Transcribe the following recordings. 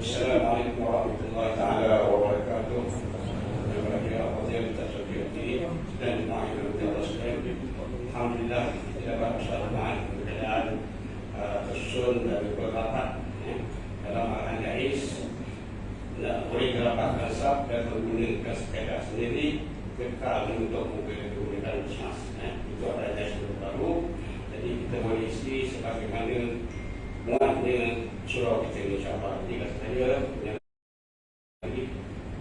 Assalamualaikum warahmatullahi taala wabarakatuh. Dan alhamdulillah kita dapat bersalaman berkenaan tersusun dari beberapa dalam arahan Jais boleh dirapat kasab dan menggunakan sepeda sendiri kekal untuk menggunakan bismas. Itu adalah Jais baru. Jadi kita boleh isi sebagaimana muatnya surau kita insyaAllah. Jadi kata saya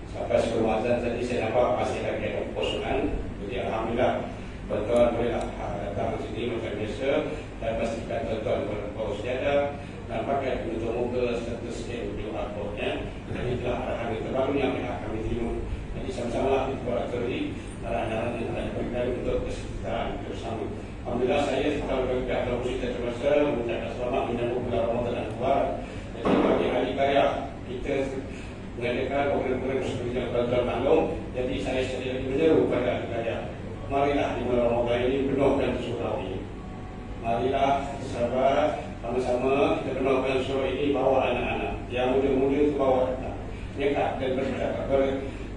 sampai sebelum azan tadi saya nampak masih lagi ada kekosongan. Jadi alhamdulillah tuan-tuan bolehlah datang ke sini macam biasa dan pastikan tuan-tuan berbawa sejadah dan pakai penutup muka serta scan QR code-nya. Jadi itulah arahan yang terbaru yang kami terima. Jadi sama-sama kita aturkan arahan-arahan yang telah diberikan untuk kesetaraan bersama. Alhamdulillah saya setelah berkata dalam musik terbiasa mengucapkan selamat menyambut bulan Ramadan dan Mubarak. Jadi bagi ahli karya kita mengadakan program-program seperti yang tuan-tuan maklum. Jadi saya sekali lagi menyeru pada ahli karya, marilah di bulan Ramadan ini penuhkan surau ini. Marilah sahabat sama-sama kita penuhkan surau ini, bawa anak-anak yang muda-muda itu bawa nekat dan bercakap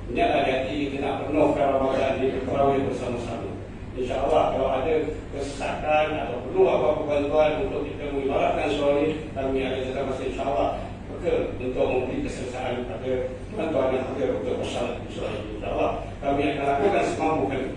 bernyata hati kita nak penuhkan Ramadan ini berterawih bersama-sama. InsyaAllah kalau ada kesesakan atau perlu apa-apa bantuan untuk kita mengibaratkan surau ini, kami ada jasa masa insyaAllah bekal untuk memberi keselesaan pada tuan-tuan yang hadir untuk bersalat di surau ini. InsyaAllah kami akan lakukan semampu kami.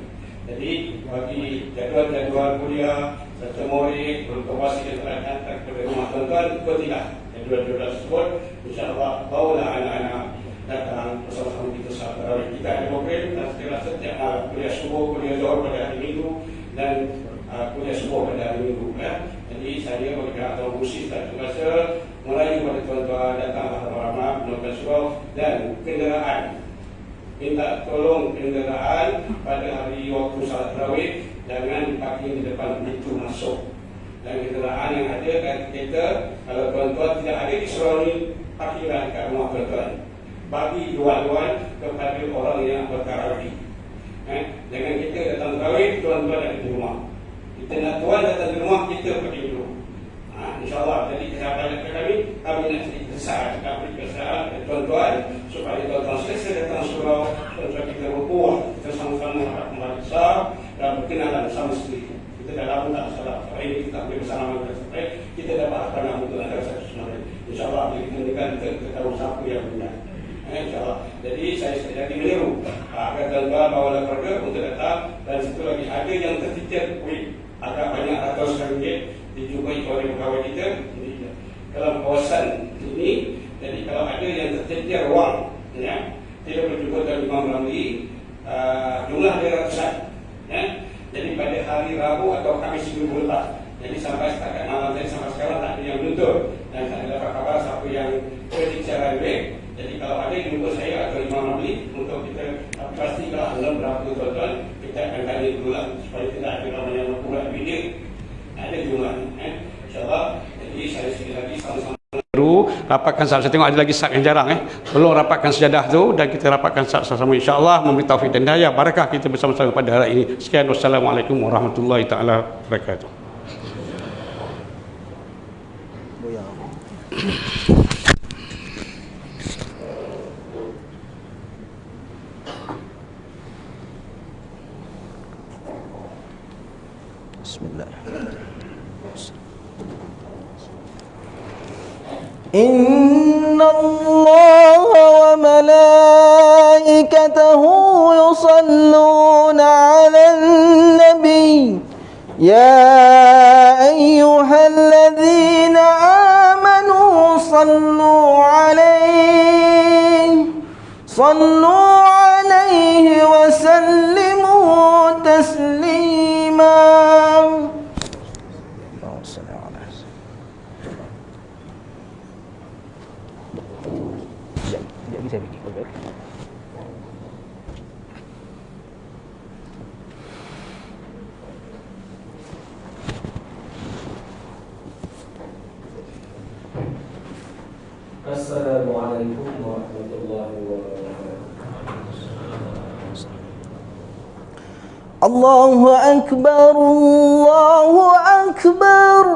Jadi bagi jadual-jadual kuliah serta murid berkongsi yang telah datang kepada rumah tuan-tuan, ikutilah jadual-jadual tersebut. InsyaAllah bawalah anak-anak datang bersama-sama kita sahabat tarawih. Kita ada program dan setiap kuliah subuh, kuliah zuhur pada hari Minggu dan kuliah subuh pada hari Minggu. Jadi saya bagi pihak Tuan Musi tak terbiasa merayu kepada tuan-tuan datanglah ramai-ramai penuhkan surau dan kenderaan. Minta tolong kenderaan pada hari waktu salat tarawih jangan diparking di depan pintu masuk. Dan kenderaan yang ada kat kita, kalau tuan-tuan tidak ada di surau ini, parkirlah dekat rumah tuan-tuan. Bagi luar-luar kepada orang yang bertarawih. Jangan kita datang tarawih, tuan-tuan ada di rumah. Kita nak tuan datang di rumah, kita pergi dulu. InsyaAllah, jadi kesabaran kami nak sedikit kesal, kami kesal tuan-tuan supaya tuan-tuan selesai datang surau, tuan-tuan kita berbuah, kita sama-sama harap kembali besar dan berkenalan sama sendiri. Kita dah lama tak salah, sebab ini kita boleh bersama sampai kita dapat apa nama untuk antara satu sama lain. InsyaAllah, kita tahu siapa yang benar. InsyaAllah. Jadi saya sekali lagi meniru agar tuan-tuan bawalah keluarga untuk datang. Dan satu lagi ada yang tertitip agak banyak ratus ringgit dijumpai oleh pegawai kita dalam kawasan ini. Jadi kalau ada yang tertitip wang tidak berjumpa dengan Imam Ramli, jumlah dia ratusan. Jadi pada hari Rabu atau Khamis minggu lepas. Jadi sampai setakat malam tadi sampai sekarang tak ada yang menuntut dan tak ada dapat kabar siapa yang kritik secara lebih. Jadi kalau ada jumpa saya atau Imam Ramli untuk kita pastikan berapa tuan-tuan, kita akan tanya dulu lah supaya tidak ada orang yang membuat video. Ada jumlahnya. InsyaAllah. Jadi saya sekali lagi sama-sama rapatkan sab. Saya tengok ada lagi sab yang jarang Belum rapatkan sejadah tu dan kita rapatkan sab sama-sama insya-Allah memberi taufik dan hidayah barakah kita bersama-sama pada hari ini. Sekian, wassalamualaikum warahmatullahi taala wabarakatuh. Bismillah. Inna Allah wa malaikatahu yusalluna 'alan nabi ya ayyuhalladzina amanu sallu 'alaihi wa sallimu taslima. Saya bikin baik. Assalamualaikum warahmatullahi wabarakatuh. Allahu Akbar, Allahu Akbar,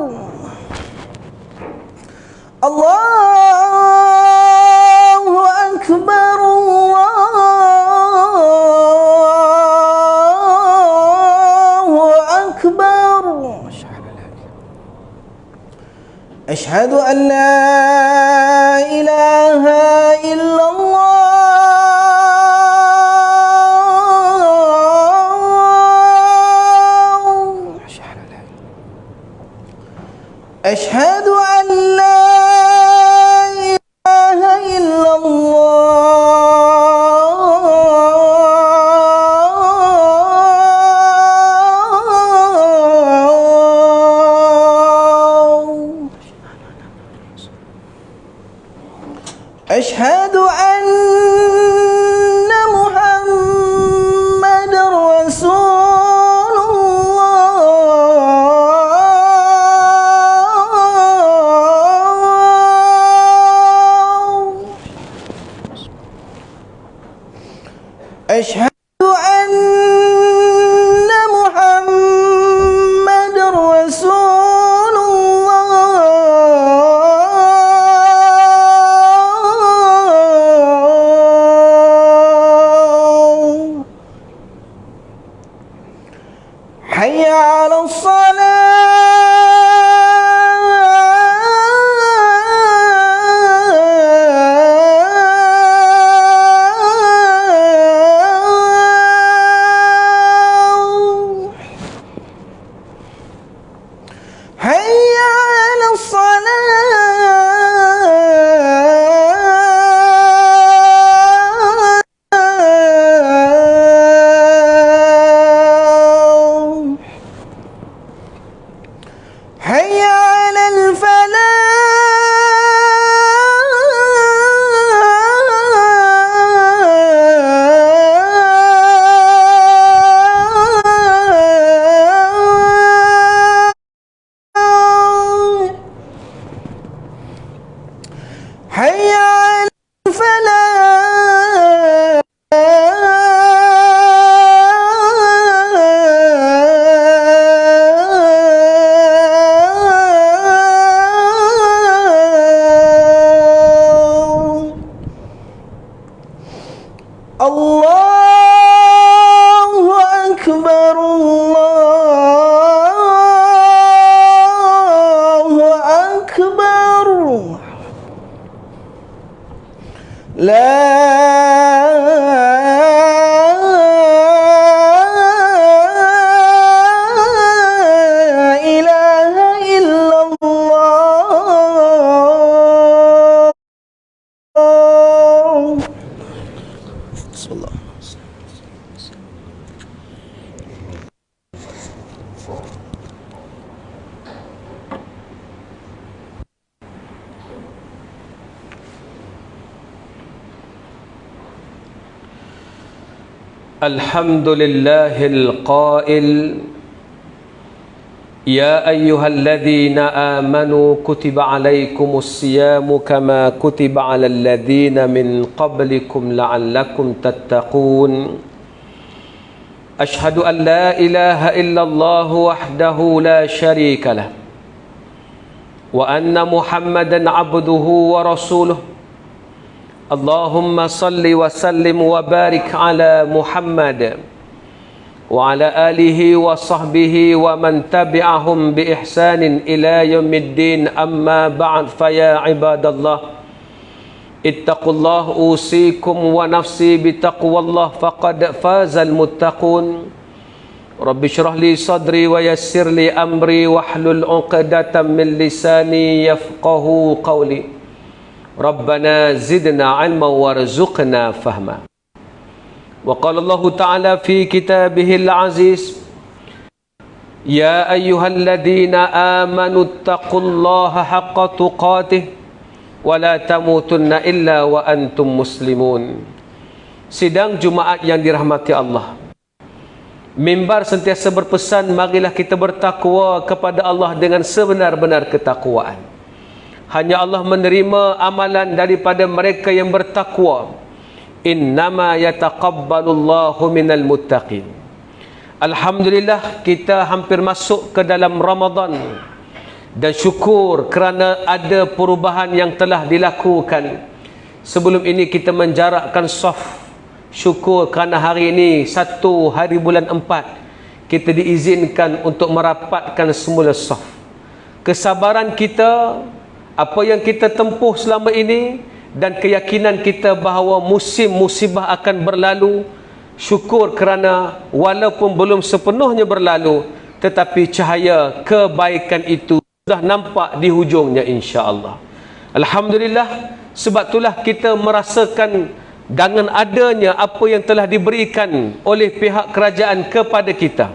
Allah أشهد أن لا إله إلا الله. أشهد أن لا إله إلا الله. أشهد أن محمد رسول الله. أشهد أن محمد رسول الله. حي على الصلاة. حي على الصلاة. حي على الفلاح. حي على الفلاح. الله أكبر الله أكبر. لا إله إلا الله. بسم الله. الحمد لله القائل يا أيها الذين آمنوا كتب عليكم الصيام كما كتب على الذين من قبلكم لعلكم تتقون أشهد أن لا إله إلا الله وحده لا شريك له وأن محمدا عبده ورسوله اللهم صل وسلم وبارك على محمد وعلى آله وصحبه ومن تبعهم بإحسان إلى يوم الدين أما بعد فيا عباد الله اتقوا الله أوصيكم ونفسي بتقوى الله فقد فاز المتقون رب اشرح لي صدري ويسر لي أمري واحلل عقدة من لساني يفقه قولي ربنا زدنا علما وارزقنا فهما وقال الله تعالى في كتابه العزيز يا أيها الذين آمنوا اتقوا الله حق تقاته ولا تموتن إلا وأنتم مسلمون. Sidang Jumaat yang dirahmati Allah, mimbar sentiasa berpesan, marilah kita bertakwa kepada Allah dengan sebenar-benar ketakwaan. Hanya Allah menerima amalan daripada mereka yang bertakwa. Innama yataqabbalullahu minal muttaqin. Alhamdulillah, kita hampir masuk ke dalam Ramadan dan syukur kerana ada perubahan yang telah dilakukan. Sebelum ini kita menjarakkan saf. Syukur kerana hari ini 1 hari bulan 4 kita diizinkan untuk merapatkan semula saf. Kesabaran kita apa yang kita tempuh selama ini dan keyakinan kita bahawa musim musibah akan berlalu. Syukur kerana walaupun belum sepenuhnya berlalu, tetapi cahaya kebaikan itu sudah nampak di hujungnya, insya-Allah. Alhamdulillah, sebab itulah kita merasakan dengan adanya apa yang telah diberikan oleh pihak kerajaan kepada kita.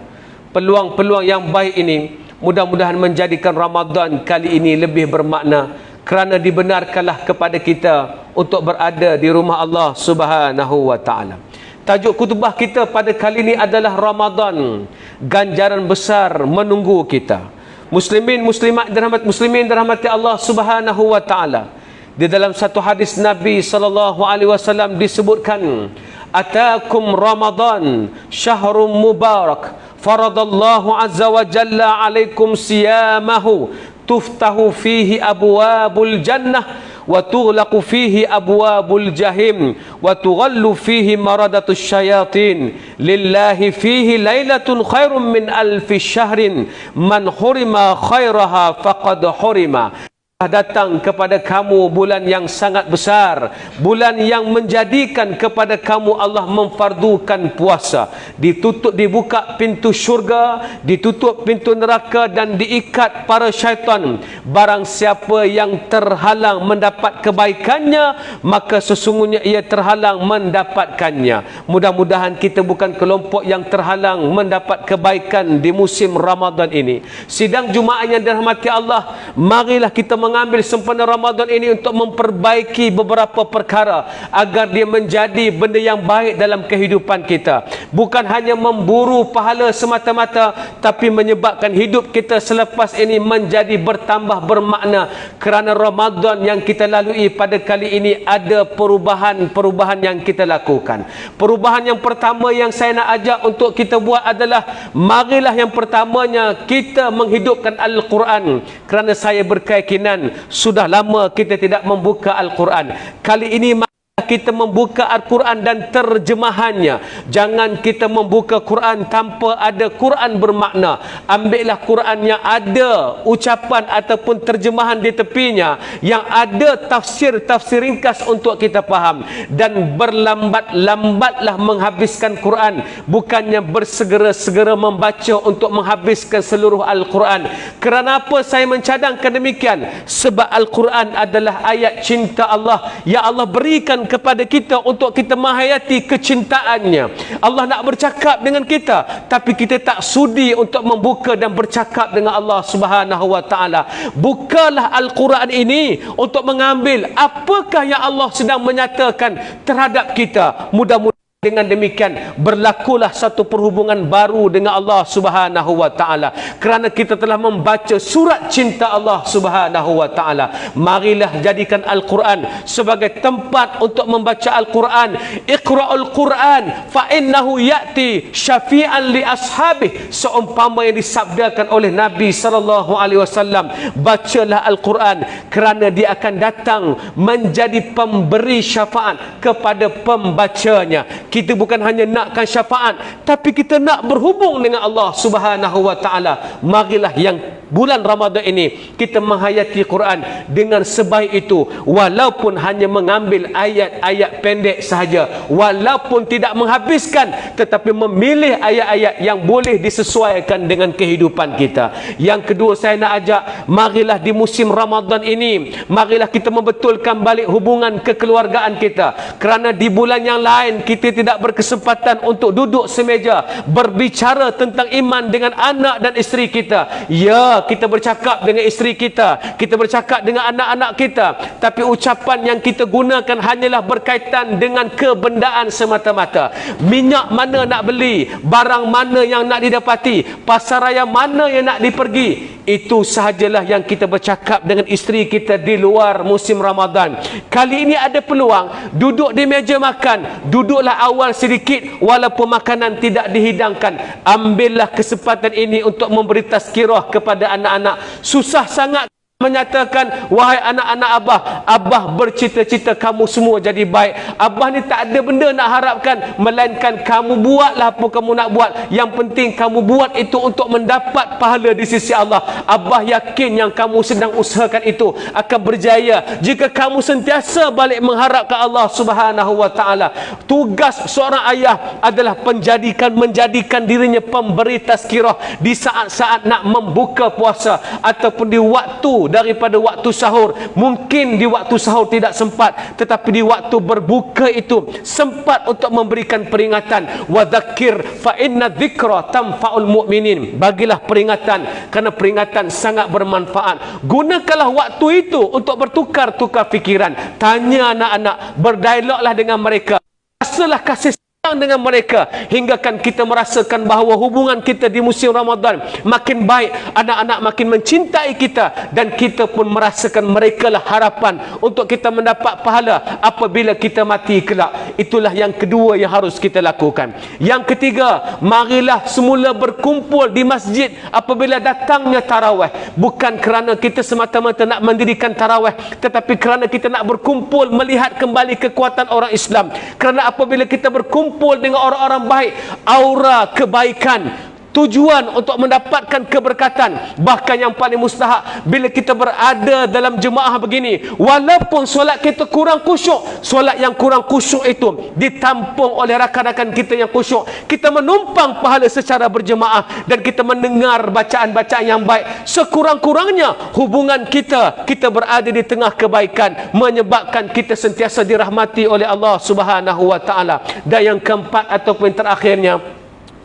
Peluang-peluang yang baik ini mudah-mudahan menjadikan Ramadan kali ini lebih bermakna, kerana dibenarkanlah kepada kita untuk berada di rumah Allah Subhanahu wa taala. Tajuk khutbah kita pada kali ini adalah Ramadan, ganjaran besar menunggu kita. Muslimin muslimat muslimin dirahmati Allah Subhanahu wa taala. Di dalam satu hadis Nabi sallallahu alaihi wasallam disebutkan, "Atakum Ramadan syahrun mubarak, faradallahu azza wa jalla alaikum siyamahu, tuftahu fihi abwabul jannah wa tughlaqu fihi abwabul jahim wa tughallu fihi maradatus syayatin, lillahi fihi lailatun khairum min alfi syahrin, man hurima khairaha faqad hurima." Datang kepada kamu bulan yang sangat besar, bulan yang menjadikan kepada kamu Allah memfardukan puasa, dibuka pintu syurga, ditutup pintu neraka dan diikat para syaitan. Barang siapa yang terhalang mendapat kebaikannya, maka sesungguhnya ia terhalang mendapatkannya. Mudah-mudahan kita bukan kelompok yang terhalang mendapat kebaikan di musim Ramadan ini. Sidang Jumaat yang dirahmati Allah, marilah kita mengambil sempena Ramadan ini untuk memperbaiki beberapa perkara agar dia menjadi benda yang baik dalam kehidupan kita. Bukan hanya memburu pahala semata-mata, tapi menyebabkan hidup kita selepas ini menjadi bertambah bermakna, kerana Ramadan yang kita lalui pada kali ini ada perubahan-perubahan yang kita lakukan. Perubahan yang pertama yang saya nak ajak untuk kita buat adalah, marilah yang pertamanya kita menghidupkan Al-Quran, kerana saya berkeyakinan sudah lama kita tidak membuka Al-Quran. Kali ini kita membuka Al-Quran dan terjemahannya. Jangan kita membuka Quran tanpa ada Quran bermakna. Ambillah Quran yang ada ucapan ataupun terjemahan di tepinya, yang ada tafsir ringkas untuk kita faham. Dan berlambat-lambatlah menghabiskan Quran, bukannya bersegera-segera membaca untuk menghabiskan seluruh Al-Quran. Kerana apa saya mencadangkan demikian? Sebab Al-Quran adalah ayat cinta Allah yang Allah berikan kepada kita untuk kita menghayati kecintaannya. Allah nak bercakap dengan kita, tapi kita tak sudi untuk membuka dan bercakap dengan Allah Subhanahu wa taala. Bukalah Al-Quran ini untuk mengambil apakah yang Allah sedang menyatakan terhadap kita. Mudah-mudahan dengan demikian berlakulah satu perhubungan baru dengan Allah Subhanahu wa taala, kerana kita telah membaca surat cinta Allah Subhanahu wa taala. Marilah jadikan Al-Quran sebagai tempat untuk membaca Al-Quran. Iqra'ul Quran fa innahu ya'ti syafi'an li ashabih, seumpama yang disabdakan oleh Nabi sallallahu alaihi wasallam. Bacalah Al-Quran kerana dia akan datang menjadi pemberi syafaat kepada pembacanya. Kita bukan hanya nakkan syafaat, tapi kita nak berhubung dengan Allah Subhanahu wa taala. Marilah yang bulan Ramadan ini kita menghayati Quran dengan sebaik itu, walaupun hanya mengambil ayat-ayat pendek sahaja, walaupun tidak menghabiskan, tetapi memilih ayat-ayat yang boleh disesuaikan dengan kehidupan kita. Yang kedua saya nak ajak, marilah di musim Ramadan ini, marilah kita membetulkan balik hubungan kekeluargaan kita. Kerana di bulan yang lain kita tidak berkesempatan untuk duduk semeja berbicara tentang iman dengan anak dan isteri kita. Ya, kita bercakap dengan isteri kita, kita bercakap dengan anak-anak kita, tapi ucapan yang kita gunakan hanyalah berkaitan dengan kebendaan semata-mata. Minyak mana nak beli, barang mana yang nak didapati, pasaraya mana yang nak dipergi, itu sahajalah yang kita bercakap dengan isteri kita di luar musim Ramadan. Kali ini ada peluang, duduk di meja makan, duduklah awal sedikit walaupun makanan tidak dihidangkan. Ambillah kesempatan ini untuk memberi tazkirah kepada anak-anak. Susah sangat menyatakan, wahai anak-anak Abah, Abah bercita-cita kamu semua jadi baik. Abah ni tak ada benda nak harapkan, melainkan kamu buatlah apa kamu nak buat. Yang penting kamu buat itu untuk mendapat pahala di sisi Allah. Abah yakin yang kamu sedang usahakan itu akan berjaya jika kamu sentiasa balik mengharap ke Allah Subhanahu wa taala. Tugas seorang ayah adalah menjadikan dirinya pemberi tazkirah di saat-saat nak membuka puasa ataupun di waktu daripada waktu sahur. Mungkin di waktu sahur tidak sempat, tetapi di waktu berbuka itu sempat untuk memberikan peringatan. Wa dzakir fa inna dzikra tanfa'ul mu'minin. Bagilah peringatan kerana peringatan sangat bermanfaat. Gunakanlah waktu itu untuk bertukar-tukar fikiran. Tanya anak-anak, berdialoglah dengan mereka. Rasalah kasih dengan mereka hinggakan kita merasakan bahawa hubungan kita di musim Ramadan makin baik, anak-anak makin mencintai kita, dan kita pun merasakan mereka lah harapan untuk kita mendapat pahala apabila kita mati kelak. Itulah yang kedua yang harus kita lakukan. Yang ketiga, marilah semula berkumpul di masjid apabila datangnya tarawih, bukan kerana kita semata-mata nak mendirikan tarawih, tetapi kerana kita nak berkumpul melihat kembali kekuatan orang Islam. Kerana apabila kita berkumpul dengan orang-orang baik, aura kebaikan, tujuan untuk mendapatkan keberkatan. Bahkan yang paling mustahak, bila kita berada dalam jemaah begini, walaupun solat kita kurang khusyuk, solat yang kurang khusyuk itu ditampung oleh rakan-rakan kita yang khusyuk. Kita menumpang pahala secara berjemaah dan kita mendengar bacaan-bacaan yang baik. Sekurang-kurangnya hubungan kita berada di tengah kebaikan, menyebabkan kita sentiasa dirahmati oleh Allah Subhanahu wa taala. Dan yang keempat ataupun terakhirnya,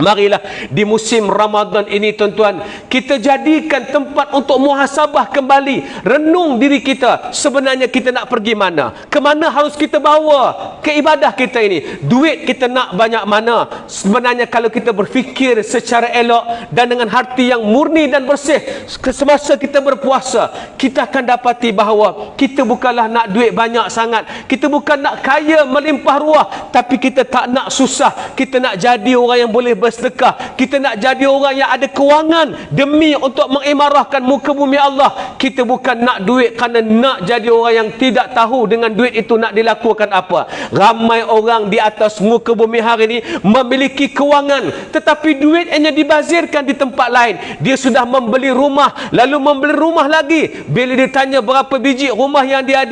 marilah di musim Ramadan ini tuan-tuan, kita jadikan tempat untuk muhasabah kembali, renung diri kita. Sebenarnya kita nak pergi mana? Ke mana harus kita bawa ke ibadah kita ini? Duit kita nak banyak mana? Sebenarnya kalau kita berfikir secara elok dan dengan hati yang murni dan bersih, semasa kita berpuasa, kita akan dapati bahawa kita bukanlah nak duit banyak sangat, kita bukan nak kaya melimpah ruah, tapi kita tak nak susah. Kita nak jadi orang yang boleh bersedekah. Kita nak jadi orang yang ada kewangan demi untuk mengimarahkan muka bumi Allah. Kita bukan nak duit kerana nak jadi orang yang tidak tahu dengan duit itu nak dilakukan apa. Ramai orang di atas muka bumi hari ini memiliki kewangan, tetapi duit hanya dibazirkan di tempat lain. Dia sudah membeli rumah, lalu membeli rumah lagi. Bila ditanya berapa biji rumah yang dia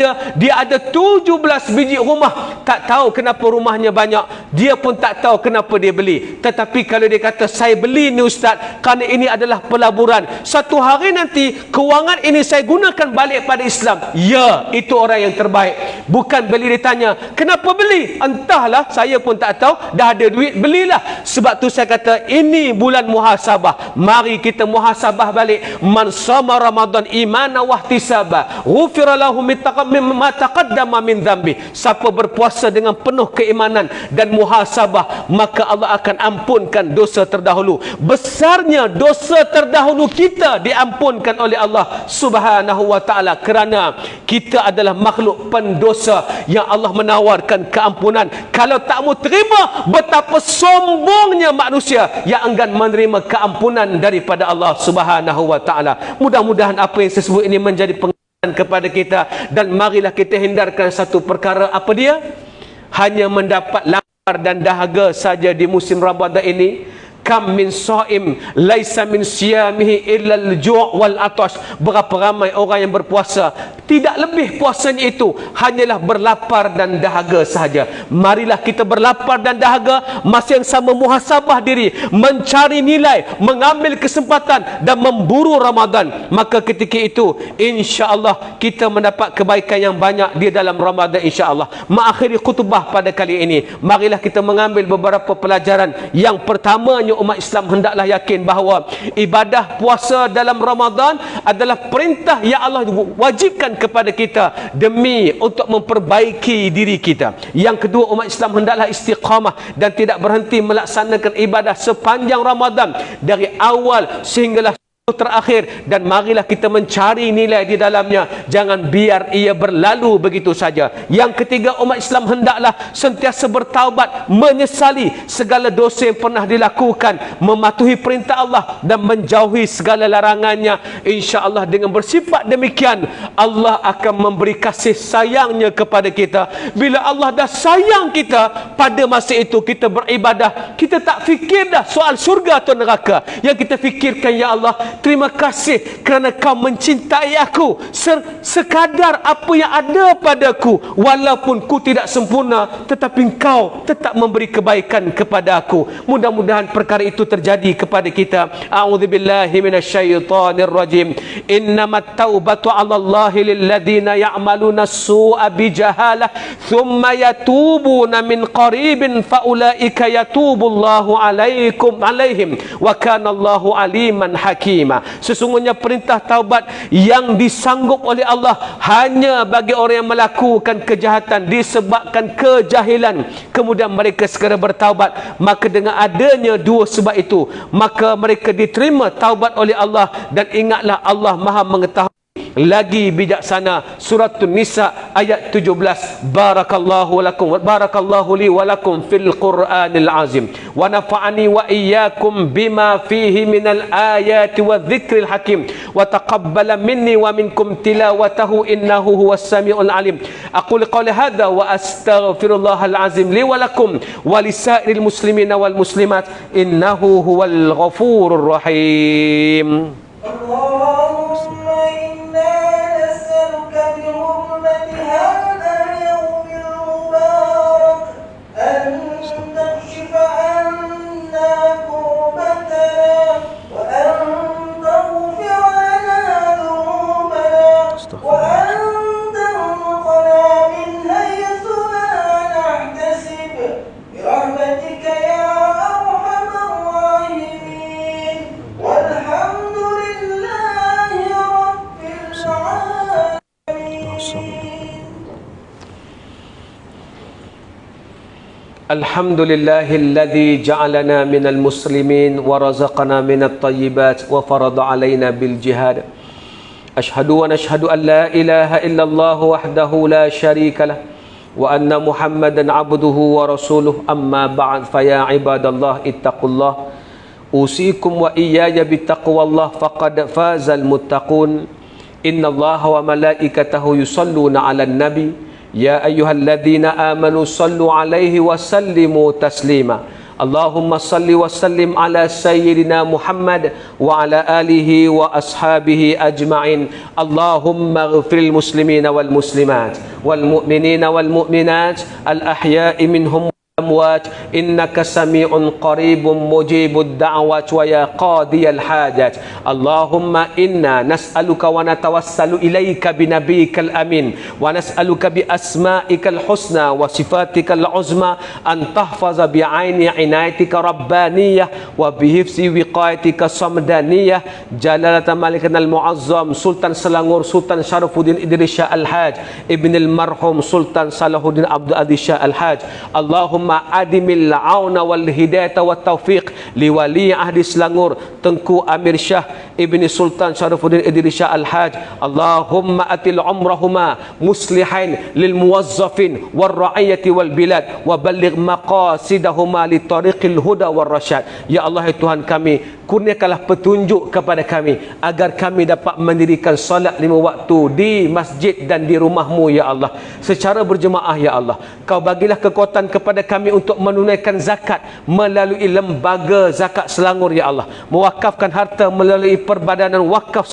ada 17 biji rumah. Tak tahu kenapa rumahnya banyak, dia pun tak tahu kenapa dia beli. Tetapi kalau dia kata, saya beli ni Ustaz kerana ini adalah pelaburan, satu hari nanti kewangan ini saya gunakan balik pada Islam, ya, itu orang yang terbaik. Bukan bila ditanya kenapa beli, entahlah, saya pun tak tahu, dah ada duit belilah. Sebab tu saya kata ini bulan muhasabah. Mari kita muhasabah balik. Man sama Ramadan imanan wa ihtisaba ghufira lahu ma taqaddama min dhanbi. Siapa berpuasa dengan penuh keimanan dan muhasabah, maka Allah akan ampunkan dosa terdahulu. Besarnya dosa terdahulu kita diampunkan oleh Allah Subhanahu wa taala, kerana kita adalah makhluk pendosa yang Allah menawarkan keampunan. Kalau tak mau terima, betapa sombongnya manusia yang enggan menerima keampunan daripada Allah Subhanahu wa taala. Mudah-mudahan apa yang saya sebut ini menjadi pengajaran kepada kita, dan marilah kita hindarkan satu perkara. Apa dia? Hanya mendapat lapar dan dahaga saja di musim Ramadan ini. Kam min shaim laisa min siyamihi illa al-ju' wal atash. Berapa ramai orang yang berpuasa, tidak lebih puasanya itu hanyalah berlapar dan dahaga sahaja. Marilah kita berlapar dan dahaga, masa yang sama muhasabah diri, mencari nilai, mengambil kesempatan dan memburu Ramadan. Maka ketika itu insya-Allah kita mendapat kebaikan yang banyak di dalam Ramadan insya-Allah. Mengakhiri khutbah pada kali ini, marilah kita mengambil beberapa pelajaran. Yang pertamanya, umat Islam hendaklah yakin bahawa ibadah puasa dalam Ramadan adalah perintah yang Allah wajibkan kepada kita demi untuk memperbaiki diri kita. Yang kedua, umat Islam hendaklah istiqamah dan tidak berhenti melaksanakan ibadah sepanjang Ramadan, dari awal sehinggalah terakhir, dan marilah kita mencari nilai di dalamnya. Jangan biar ia berlalu begitu saja. Yang ketiga, umat Islam hendaklah sentiasa bertaubat, menyesali segala dosa yang pernah dilakukan, mematuhi perintah Allah dan menjauhi segala larangannya. Insya-Allah dengan bersifat demikian, Allah akan memberi kasih sayangnya kepada kita. Bila Allah dah sayang kita, pada masa itu kita beribadah, kita tak fikir dah soal syurga atau neraka. Yang kita fikirkan, ya Allah, terima kasih kerana kau mencintai aku sekadar apa yang ada padaku. Walaupun ku tidak sempurna, tetapi kau tetap memberi kebaikan kepada aku. Mudah-mudahan perkara itu terjadi kepada kita. A'udzubillahi minasyaitonir rajim. Innamat taubatu 'alallahi lilladheena ya'maluna as-su'a bijahalah thumma yatubuna min qaribin faulaika yatubullahu alaihim wa kana Allahu aliman hakim. Sesungguhnya perintah taubat yang disanggup oleh Allah hanya bagi orang yang melakukan kejahatan disebabkan kejahilan, kemudian mereka segera bertaubat. Maka dengan adanya dua sebab itu, maka mereka diterima taubat oleh Allah. Dan ingatlah, Allah Maha mengetahui lagi bijaksana. Surah An-Nisa ayat 17. Barakallahu lakum, barakallahu li wa lakum fil Qur'anil azim, wa nafa'ani wa iyyakum bima fihi minal ayati wa dzikril hakim, wa taqabbala minni wa minkum tilawatahu innahu huwas samiul alim. Aqulu qawli hadza wa astaghfirullahal azim li wa lakum wa lisairil muslimina wal muslimat innahu huwal ghafurur rahim. Alhamdulillahilladzi ja'alana minal muslimin wa razaqana minat thayyibat wa farada alaina bil jihad. Ashhadu wa nashhadu an la ilaha illallah wahdahu la syarika lah wa anna Muhammadan abduhu wa rasuluh. Amma ba'd, fa ya ibadallah ittaqullah. Usikum wa iyaya bittaqwallah faqad fazal muttaqun. Innallaha wa malaikatahu yusalluna 'alan nabi. Ya ayyuhalladzina amanu sallu alaihi wa sallimu taslima. Allahumma salli wa sallim ala sayyidina Muhammad wa ala alihi wa ashabihi ajma'in. Allahumma ghfiril muslimina wal muslimat wal mu'minina wal mu'minat al ahya'i minhum الأموات إنك سميع قريب مجيب الدعوات ويا قاضي الحاجات. اللهم إنا نسألك ونتوسل إليك بنبيك الأمين ونسألك بأسمائك الحسنى وصفاتك العظمى أن تحفظ بعين عنايتك ربانية وبحفظ وقايتك صمدانية جلالة ملكنا المعظم سلطان سلانغور سلطان شرفودين إدريس شاه الحاج ابن المرحوم سلطان صلاح الدين عبد العزيز شاه الحاج. اللهم adimil auna wal hidayata wat taufiq li wali ahdi Selangor Tengku Amir Shah Ibni Sultan Syarifuddin Idris Shah Al-Haj. Allahumma atil umrahuma muslihain lil muwazzafin war ra'iyati wal bilad wa balligh maqasidahuma li tariqil huda war rasyad. Ya Allah, ya Tuhan kami, kurniakanlah petunjuk kepada kami agar kami dapat mendirikan solat 5 waktu di masjid dan di rumahmu ya Allah secara berjemaah ya Allah. Kau bagilah kekuatan kepada kami untuk menunaikan zakat melalui lembaga zakat Selangor ya Allah, mewakafkan harta melalui perbadanan wakaf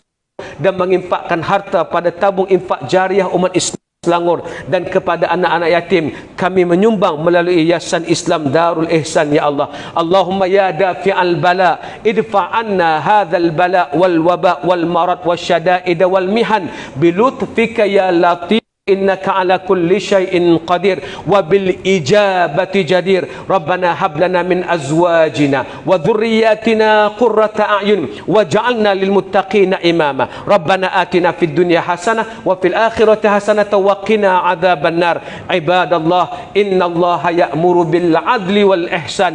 dan menginfakkan harta pada tabung infak jariah umat Islam Selangor, dan kepada anak-anak yatim kami menyumbang melalui Yayasan Islam Darul Ihsan ya Allah. Allahumma ya dafi'al bala idfa' anna hadzal bala wal waba wal marad wasyada'id wal mihan bi lutfika ya latif innaka ala kulli syai'in qadir wa bil ijabati jadir. Rabbana hab lana min azwajina wa dhurriyyatina qurrata a'yun waj'alna lil muttaqina imama. Rabbana atina fid dunya hasanah wa fil akhirati hasanah wa qina adzabannar. Ibadallah innallaha ya'muru bil adli wal ihsan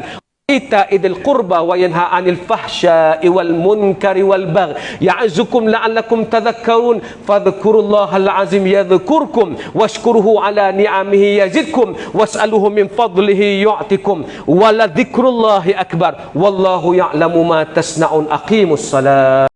إيتاء ذي القربى وينهى عن الفحشاء والمنكر والبغي يعظكم لعلكم تذكرون فاذكروا الله العظيم يذكركم واشكروه على نعمه يزدكم واسألوه من فضله يعطكم ولذكر الله أكبر والله يعلم ما تصنعون أقيموا الصلاة